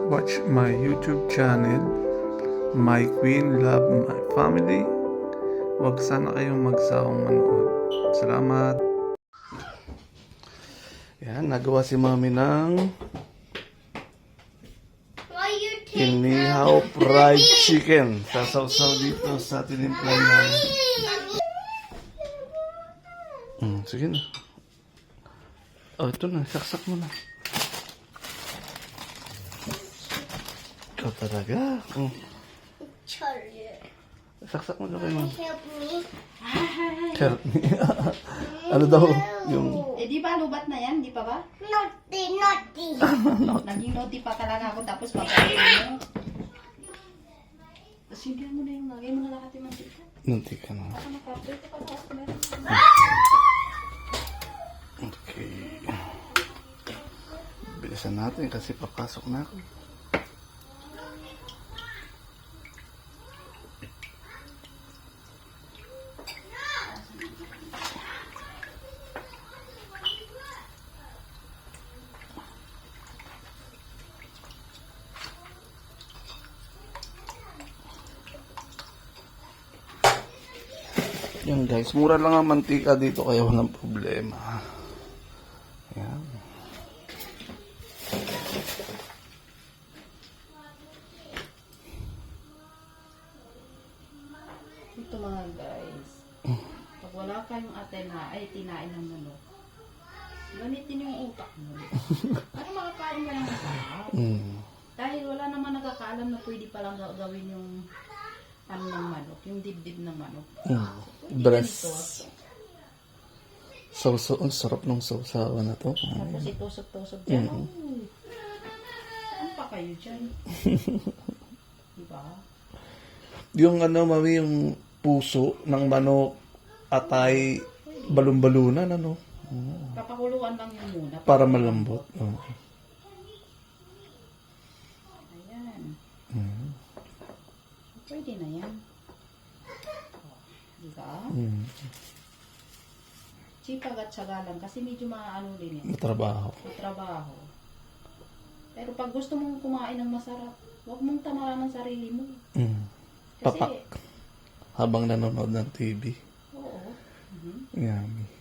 watch my YouTube channel, My Queen Love My Family. Huwag sana kayong magsawang manood. Salamat. Yan, nagawa si Mami ng inihaw fried chicken. Sasaw-saw dito sa tinimplan namin. Sige na. Oh, ito na. Saksak mo na. Ikaw talaga. Saksak mo na kayo, Mami. Help me. Help me. Ano daw? Yung... Eh, di ba lubat na yan? Di pa ba? Naughty, naughty. Naging naughty pa talaga ako tapos papainin mo. Tapos hindi mo na yung lagay mo na lahat yung mantika. Nanti ka na. Baka makaprito pa lahat meron. Okay. Bilisan natin kasi papasok na ako. Yan guys, mura lang ang mantika dito kaya walang problema. Yan. Ito mga guys. Pag wala kayong tinain ng manok, gamitin yung utak mo. Ano makakain ka ng masarap? Dahil wala naman nakakaalam na pwede palang gawin yung ano ng manok, yung dibdib ng manok. Breast. So, ang sarap ng sausawa na to. Tapos itusok-tusok dyan. Saan pa kayo dyan? Diba? Yung ano, Mami, yung puso ng manok, atay, balon-balunan, ano? Papakuluan lang yun muna. Para malambot. Ayan. Pwede na yan. Diba? Sipag at syaga lang kasi medyo maano din yan. Matrabaho. Matrabaho. Pero pag gusto mong kumain ng masarap, huwag mong tamaran ng sarili mo. Kasi, Papak. Habang nanonood ng TV. Oo. Yummy.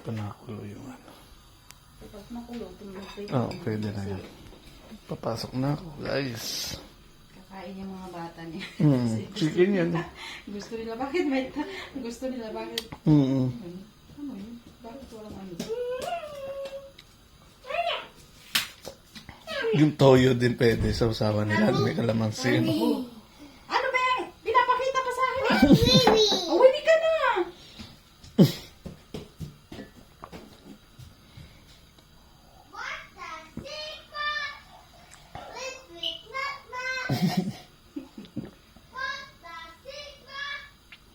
Panakulo yung ano. Pag makulo, pwede. Pwede na yan. Papasok na ako, guys. Kakain yung mga bata niya. Chicken yan. Gusto nila, bakit may gusto nila, bakit? Ano yun? Bakit walang ano? Yung toyo din pwede sa usawa nila. May kalamansi. Ano ba yan? Pinapakita pa sa akin. Baby. Uwi ka na! What the secret? Liquid nutmeg. What the secret?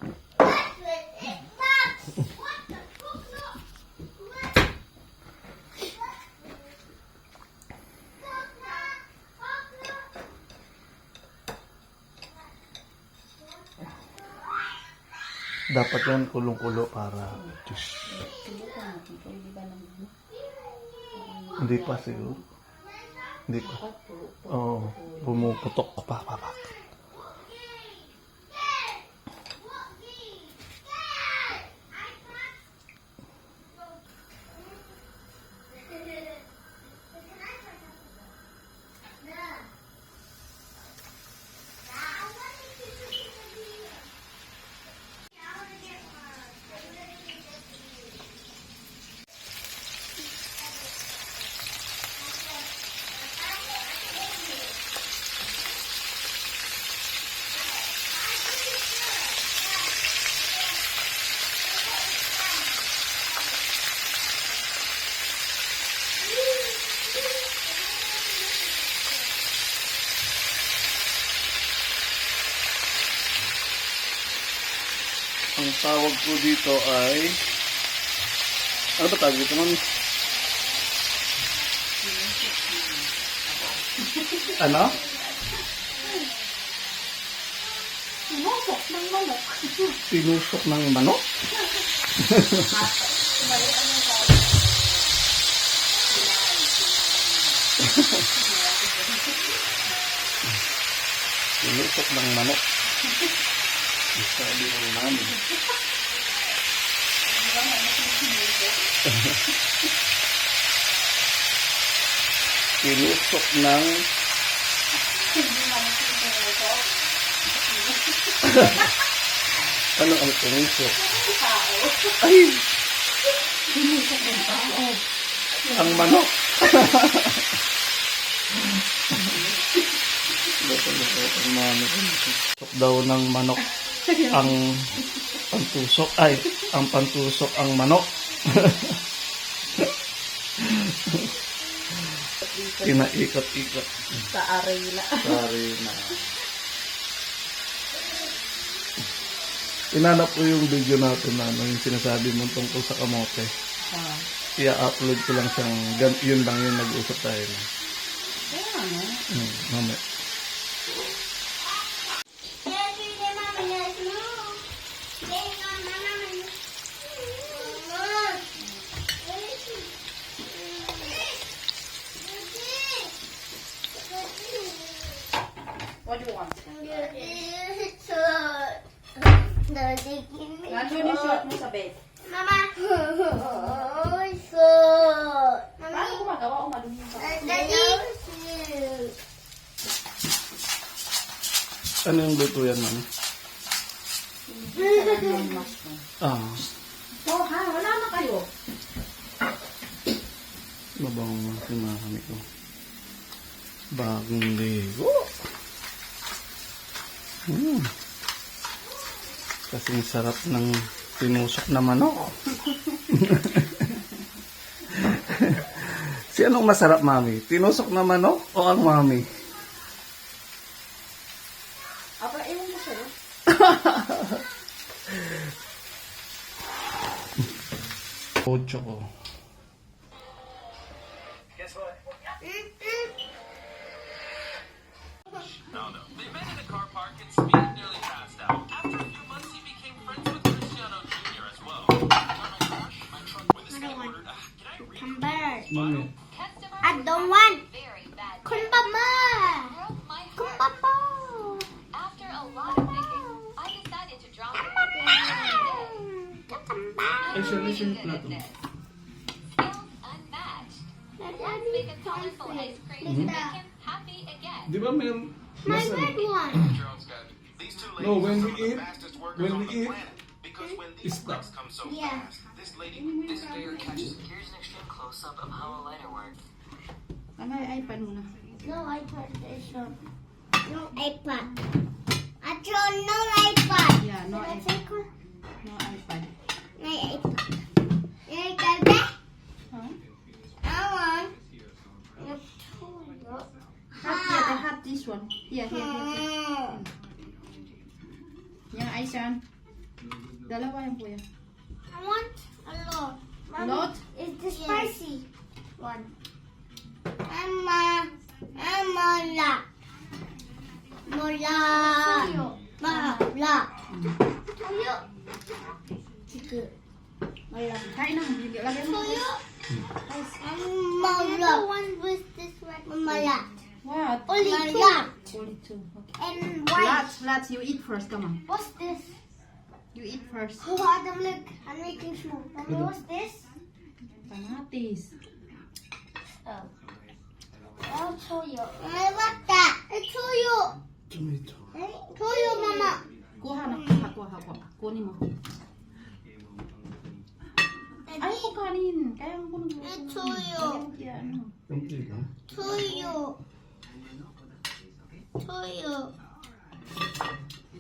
Liquid is nuts. What the fuck? Dapat yan kulong-kulo para... Subukan natin. Pwede ba naman? Hindi pa siguro. Hindi pa. Oo. Pumuputok pa. Ang tawag ko dito ay... Ano ba tawag dito, Mami? Ano? Tinusok ng manok. Tinusok ng manok? Tinusok ng manok. Sabi ng mami. Tinusok ng ano ang tinusok? Ay! Tinusok ng tao. Ang manok! Ang manok. Tusok daw ng manok ang pantusok. Ay, ang pantusok ang manok. Kinaikot-ikot. Sa arena. Sorry na. Inanap ko yung video natin na ano, yung sinasabi mo tungkol sa kamote. Ah. I-upload ko lang siyang, yun lang yung nag-usap tayo na. Kaya ano? Mamaya. What do you want? Daddy, give me Nandiyo yung short mo sa bed. Mama. Paano gumagawa o madumi yung bed? Daddy. Ano yung luto yan, mami? Yung mushroom. Ah, Oh, ha? Wala na kayo. mabang sinahami ko. Bagong ligo. Kasing sarap ng tinusok na manok. Si anong masarap, mami? Tinusok na manok o ang mami? Aba, ewan ko sa'yo. Ocho ko. No. They met in a car park and Speed nearly passed out. After a few months, he became friends with Cristiano Jr. as well. When the skateboarder, can I read? Mami, I don't want. Very bad. Kumbama. Broke my heart. Kumbapa. After a lot of thinking, I decided to drop it. Goodness. Skills unmatched. Let's make a colorful ice cream to make him happy again. di ba may My red one. These two No, ladies when are we some of the eat- fastest workers when on we the eat, planet. Because when these it's breaks come so Yeah. fast, this lady there catches. Here's an extreme close-up of how a lighter works. Ano yung iPad mo na? No iPad station. No iPad. Actually, no iPad. Yeah, no Can I iPad. take one? No iPad. No iPad. You got that? Huh? I want. Hot, yeah, the hot this one. Here. Yung ice yan. Dalawa yung kuya. I want a lot. A lot? It's the spicy one. I'm a lot. Mola. Chicken. Kain na. Lagyan mo. Mola. One with this red. Mola. What? Only two. Only two. Okay. And white. Lots. You eat first. Come on. What's this? You eat first. Oh, Adam, look. I'm making sure. Mommy, what's this? Kamatis. Oh. I'll show you. I want that. It's toyo. tomato. Toyo, Mama. Kuha na. Kuha. Kunin mo. Ay, ko kanin. Kaya mo kunin mo. It's toyo. Yan. Kunti lang. Toyo.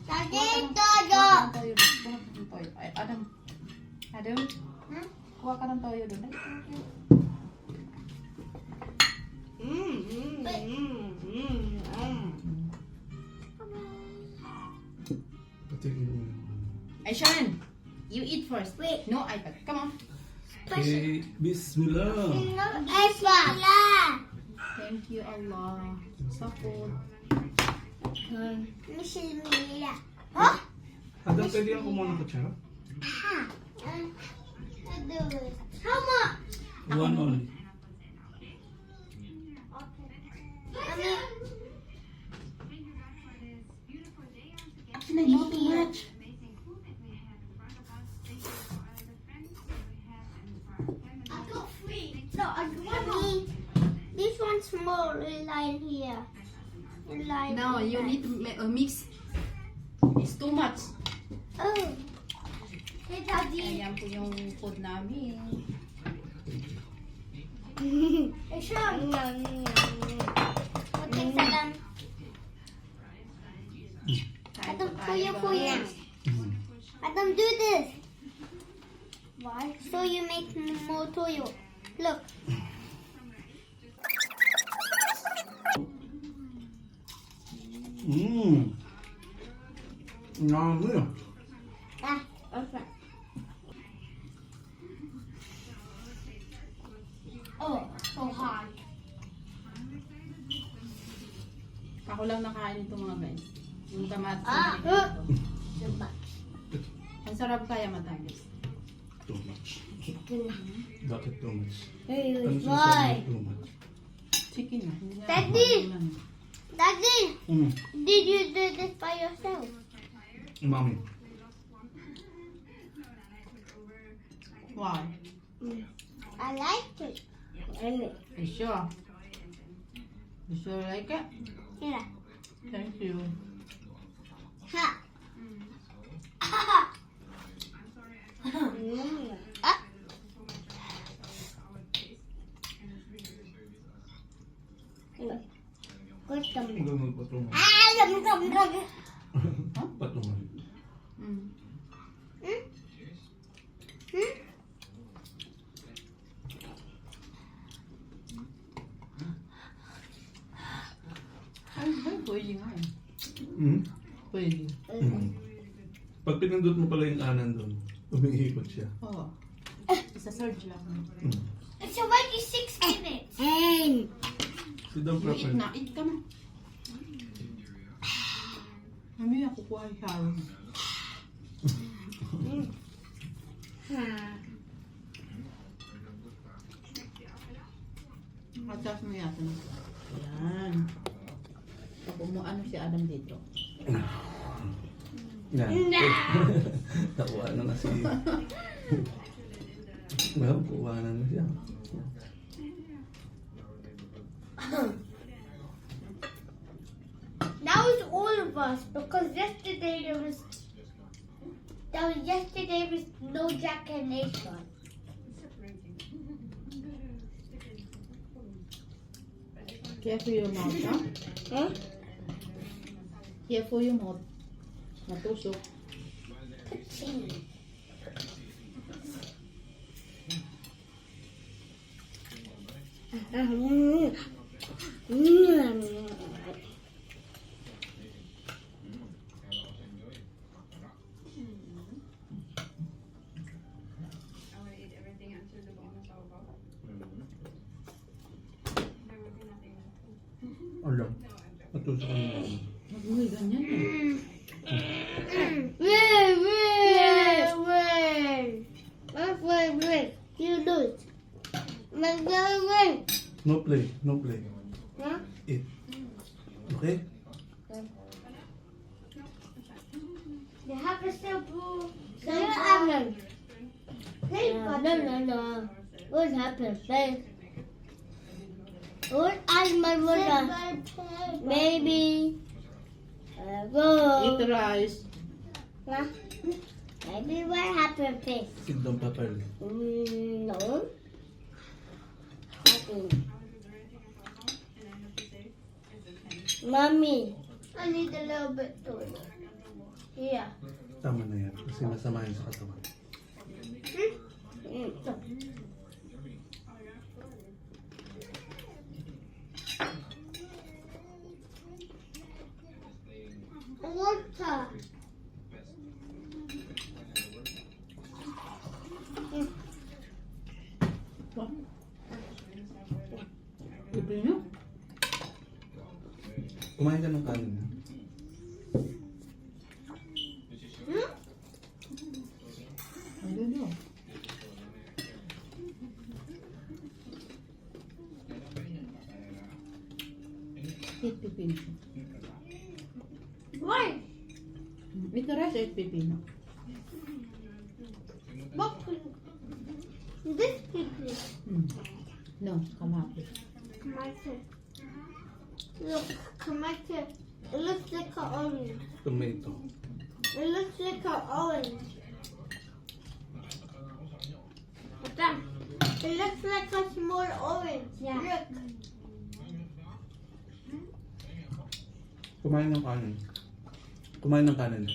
Daddy, toyo. Toyo. Ay, Adam. Hmm? Kuha ka ng toyo doon. Patigil mo. Ay, Sharon. You eat first. Wait. No iPad. Come on. Okay, bismillah. No iPad. Thank you, Allah. Sa food. Michelle Mila. Huh? Adam, pwede ako kumuha ng kutsara? I do it. How much? One only. Not too much. I got three. No, I got one. This one's small. Line here. Line No, you here. need to mix. It's too much. Oh. Hey, Daddy. Ayan po yung food namin. Hey, Sean. Okay, Salam. Kain Adam, po tayo, kuya. guys. Adam, do this. Why? So you make more toyo. Look. Yummy. Ah, okay. Oh, so hard. Ako lang nakain ito mga guys. Yung kamatis. Ah. na Too much. Ang sarap kaya matamis. Too much. Bakit too much? Hey, Ano why? sinasabi too much? Chicken na. Hindi na- Daddy! Daddy, Mm. did you do this by yourself? Mommy. Why? I like it. You sure? You sure like it? Here. Thank you. Ha. Ah. Good Ang ganun patungan. Ah, yum. Patungan. Mm. Hmm? Hmm? Ay, pwede nga eh. Mm. Pwede. Mm. Pag pinindot mo pala yung kanan doon, umiikot siya. Oo. Isa surge lang. Mm. It's already 6 minutes. Sit down You eat properly. na. Eat ka na. Mamaya kukuha yung Sharon. Atas mo yata nito. Yan. Tapos mo ano si Adam dito. Yan. Nakuha na nga si... Well, kuha na na siya. That was all of us because yesterday yesterday was no Jack and Nathan. Careful your mouth, ha? Huh? Careful your mouth. Matusok. Alam. Matusok ang mga. Uy, ganyan eh. Wait. You lose. Wait. No play. No play. Huh? Eat. Okay? You have a simple. Almond. No. What happened? What almond was that? Maybe. Eat rice. Huh? Maybe what happened, fish? Sit down properly. No. Mommy. I need a little bit too. Yeah. Tama na yan. Kasi masama yun sa katawan. Water. Libre nyo? Kumain ka ng kanin. Hmm? pipino. Why? Eat the rest, eat pipino. What? This piggy. No, kamatis. Tomato. Look, tomato. It looks like an orange. Tomato. It looks like an orange. Dad, it looks like a small orange. Yeah. Look. Kumain ng kanin. Kumain ng kanin.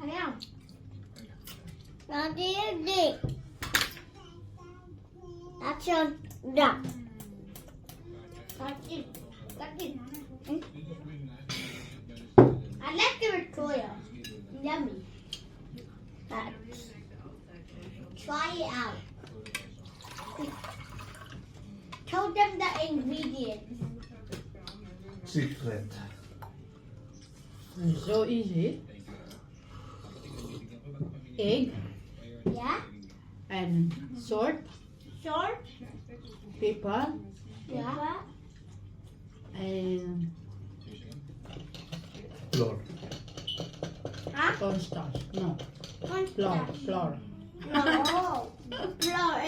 I am. Now do you dig? That's your duck. That's it. That's it. I like the Victoria. Yummy. Try it out. Tell them the ingredients. Secret. So easy. Egg Yeah? and salt, Salt? pepper, Yeah? and Flour. Huh? cornstarch. No, Cornstarch. flour. No. Flour.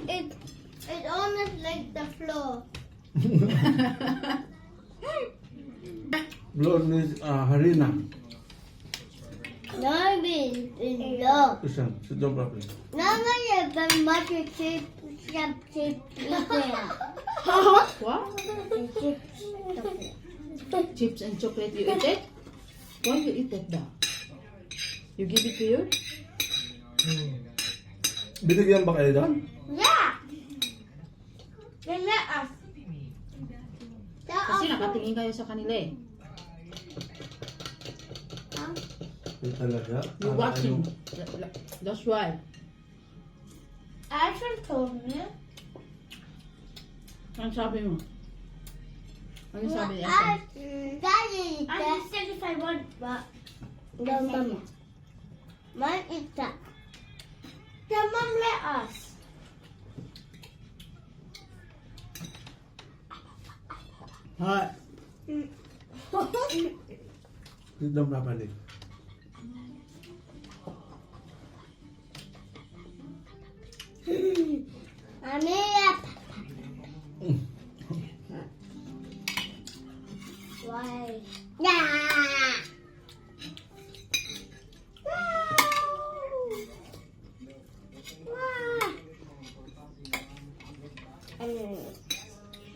It's almost like the floor. Flour means harina. No, it's low. Listen, sit down properly. No, no, but much chip. What? Chips and chocolate. You eat it? Why you eat it daw? You give it to you? Binigyan ba kayo doon? Yeah. They let us. Kasi nakatingin kayo sa kanila eh. Yung talaga. You watching. That's why. Ashton told me. Ano sabi mo? Ano sabi niya? Daddy, I said if I want, but no, Mama. Mom eat that. The mom let us. Hot. Sit down properly. Mommy, why? Yeah.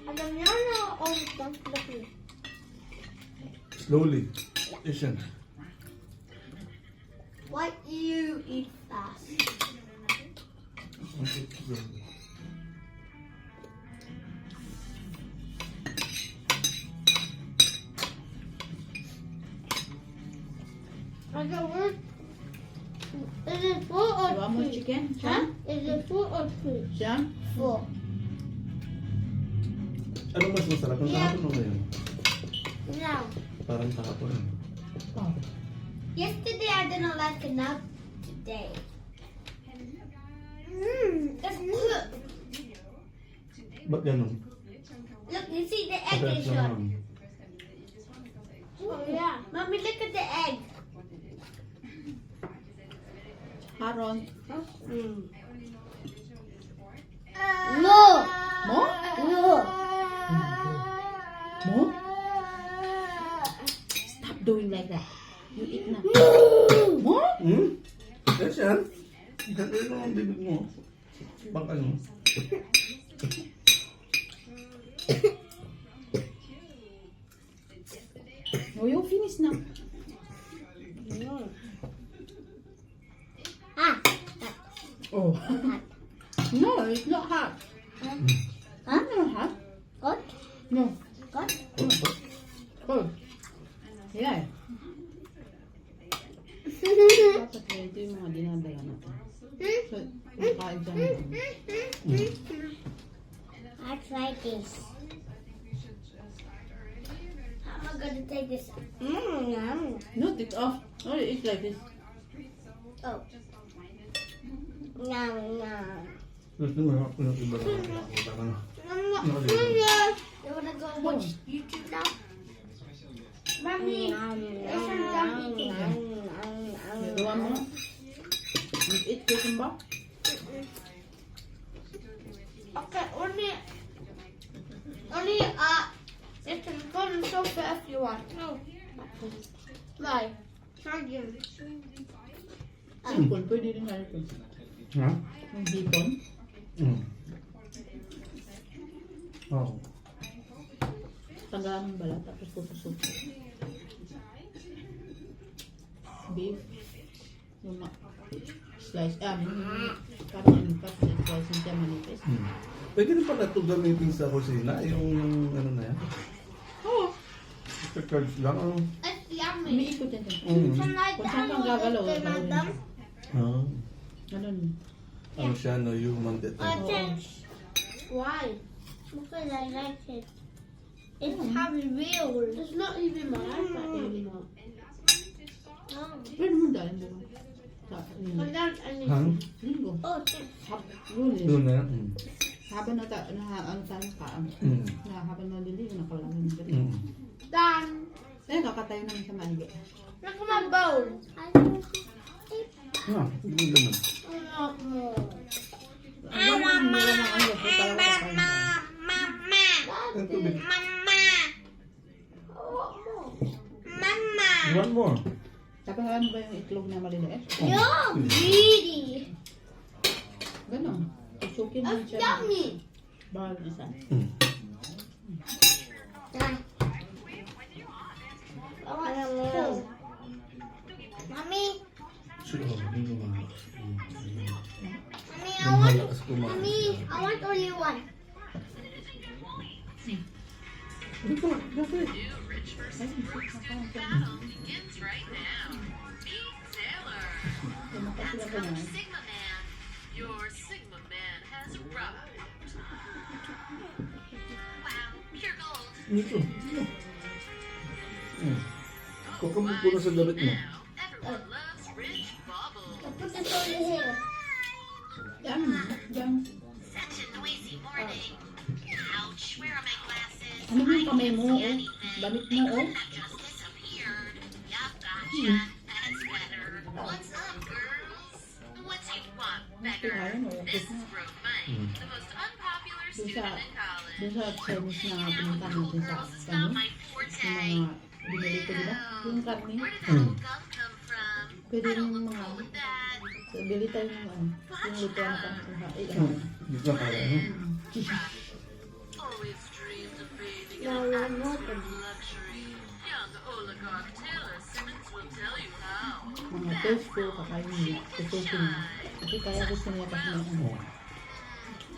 Alam niyo na Slowly. Listen. Why do you eat fast? Is it full or You want more three? chicken? Huh? Sean? Is it full or three? Sean? Full. Anong mas masarap? Ang kahapon o ngayon? No. Parang kahapon. Oh. Yesterday I didn't like enough. Today. It's good. Ba't ganun? Look, you see the egg Masarap is siya short. naman. Oh yeah. Mommy, look at the egg. Haron. No. Mo? No. Mo? Stop doing like that. You eat na. Mo? Yes, yan. Gagawin mo ang bibig mo. Pag ano? Oh, you finish na. Ah. Oh. No, it's not hot. Huh? It's not hot. Good. No. Good. Cold. Yeah. Dapat ito yung mga dinadala natin. So, makain siya natin. I try this. How am I gonna take this? Yum. No, take off. Only eat like this. Oh. Yum, yum. Gusto mo yung iba na parang Yum, Nakalimutan. yum. You wanna go watch YouTube now? Mommy, there's some dummy. Nagawa mo. Mag-eat ko ba? Okay, only, you can go to the sofa if you want. No. Why? Charge him. Hipon, pwede rin nga ito. Ha? Yung hipon. Oh. Tanggalan ng balat, tapos tutusok. Beef. Yung slice, parang yung cut, slice yung siya manipis. Pwede rin pala ito gamitin sa kusina, yung ano na yan. Oo. Sa cards lang. It's yummy. Umiikot yan dyan. Can I Kung saan kang gagalaw, download gagawin them? mo. Ah. Ganun. Ano siya, no? Human detection. Why? Because I like it. It's Happy Meal. It's not even my iPad anymore. Oh. Pwede mo dahil mo. But that's Hang? anything. Linggo. Oh, thanks. Lunes. Doon na. Habang ano tayo kaan. Habang naliligo, nakalaman ng gabi. Done. Eh, kakatayo naman sa mali. Look at my bowl. Ah, hindi naman. I want more. Ang tubig. Mama. I want more. Mama. One more. Tapos ano ba yung itlog na maliliit? You're greedy. Ganon. Tusukin mo That's siya. yummy. Bawal isa. I want two. Mommy. Sure, hindi naman. Mommy, Ang malakas kumain. Mommy, I want only one. Dito, dito. Battle begins right now. Meet Taylor. Sigma Man. Your Sigma Man has arrived. Wow, pure gold. Dito. Dito. Kukamot ko na sa damit mo. Now, everyone loves rich bubbles. Put this over here. Yan. Yan. Such a noisy morning. Ouch, where are my glasses? Ano yung kamay mo? See anything. Damit mo, They oh. could have just disappeared. Yup, gotcha. That's better. What's up, girls? What do you want, beggar? This is Brooke Mike, the most unpopular student in college. Doon sa Chinese na pinunta natin sa Girls, it's not kanya. my Yung forte. mga binili ko diba? Yung karne. Where did that old gum come from? Pwede I don't yung look mga cool with that. so, bili tayo ng ano. Yung lutuan na kami. Dito na kaya, no? Always dreamed of bathing No, in I'm not atmosphere of luxury. Young oligarch Taylor Simmons will tell you how. Mga toast ko, kakain niya. Tutukin niya. Kasi kaya gusto niya kasi ng ano.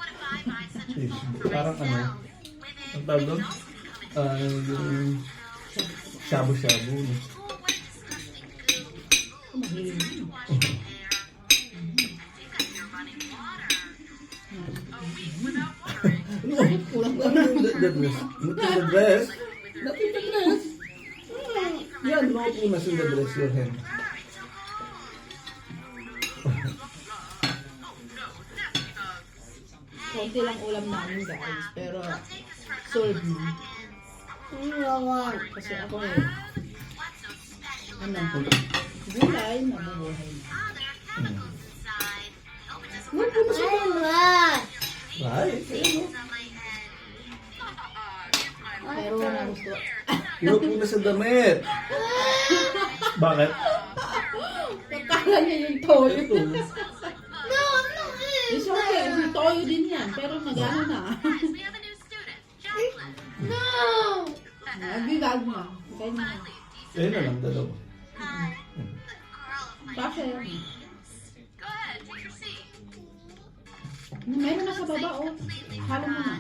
What if I buy such a Yes, phone for parang ano, myself? With ang it, tawag it doon? can also become a Yung shabu-shabu. No? oh, what disgusting goo. Mahilig yun. Wash my hair. I think I hear running water. A week without watering. Kulang Ano yung the dress? Not in the dress? Not in the dress? Yan, no punas in the dress, your hand. konti lang ulam namin guys. Pero solve na. Kasi ako eh. Ano? Gulay, mabubuhay na. Huwag po na sa Right? pero wala gusto. No punas sa damit. Bakit? Nakala niya yung toyo. Ito. It's okay, yung toyo din yan. Pero nag-ano na. We have a new student, Jacqueline. Nagbilag na. Kaya na. Ayun na lang, dalawa. Hi, the girl of my Kasi, dreams. Go ahead, take your seat. meron na sa baba oh. Halo mo na.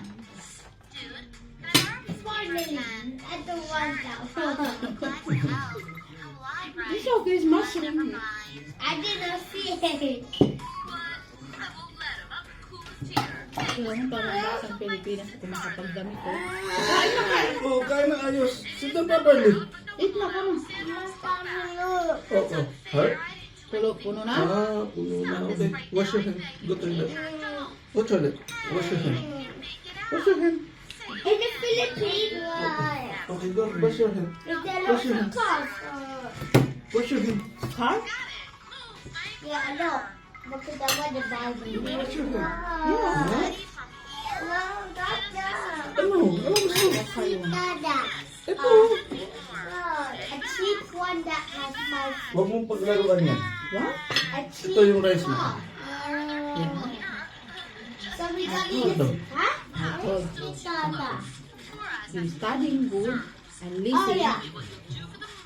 Dude, can I borrow this water? At the one Glad to help. The library. It's okay, it's mushroom. Mind. I didn't see it. But I won't let him. I'm the coolest here. Kailangan parang basang Pilipinas at makapagdamit ko. Oh, kaya na ayos. Sit down properly. Eat na ka na. Oh, oh. Heart? Puno na? Ah, puno na. Okay. Wash your hand. Go toilet. Go toilet. Wash your hand. Wash your hand. In the Philippines. Why? Okay, go. Brush your head. Is there lots of cars? Brush your head. Car? Yeah, I know. Because I want to buy them. Brush your head. Yeah. No, Dada. Ano? Ano gusto? Dada. Ito. A cheap one that has my. Huwag mong paglaruan yan. What? A cheap Ito yung rice mo. car. So we got Ito. this. Huh? I told Dada. you studying good and Oh listen. yeah.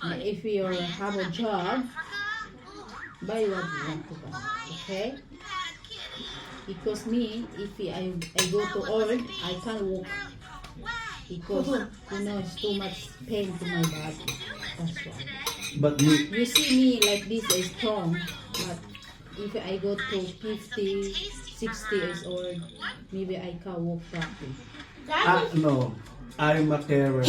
And if you have a job, buy what you want to buy. Okay? Because me, if I go to work, I can't walk. Because, you know, it's too much pain to my body. That's why. But me, You see me like this is strong, but if I go to 50, 60 years old, maybe I can't walk properly. no. I'm a carer.